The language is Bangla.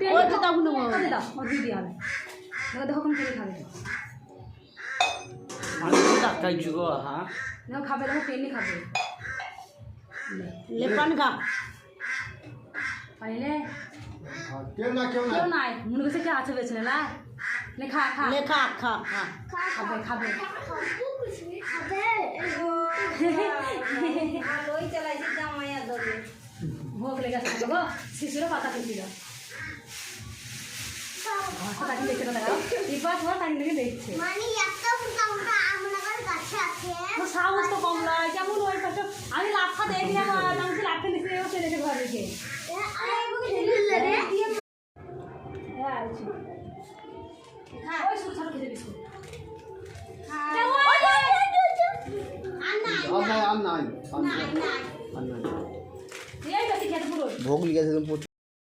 ওই তো দাও না ওই দাও ওই দিয়ে হবে দেখো দেখো কম করে খাবে আমি তো ডাক্তার জুগো হ্যাঁ না খাবে দেখো পেনি খাবে ले पान खा পাইলে কেউ নাই মনে করছে কে আছে বেছে না লে খা খা ले खा खा खा খাবে খাবে ওই চালাইছে জামাইয়া ধরে ভোগ লেগে আসছে গো শিশুর পাতা খেয়েছিল তাকে দেখে তো দেখাও এবার তোমার তাকে দেখে দেখছে মানে একটা উল্টা উল্টা আমনাগর কাছে আছে ও সাহস তো কম নয় কেমন ওই পাশে আমি লাফা দেখলাম আমি কি লাফতে নিচে ও চলে গেছে ঘর রেখে আরে বুকে ঢিল রে হ্যাঁ আইছি হ্যাঁ ওই ছোট ছোট খেতে বিস্কুট আর নাই এই বেশি খেতে পুরো ভোগ লিখেছে তুমি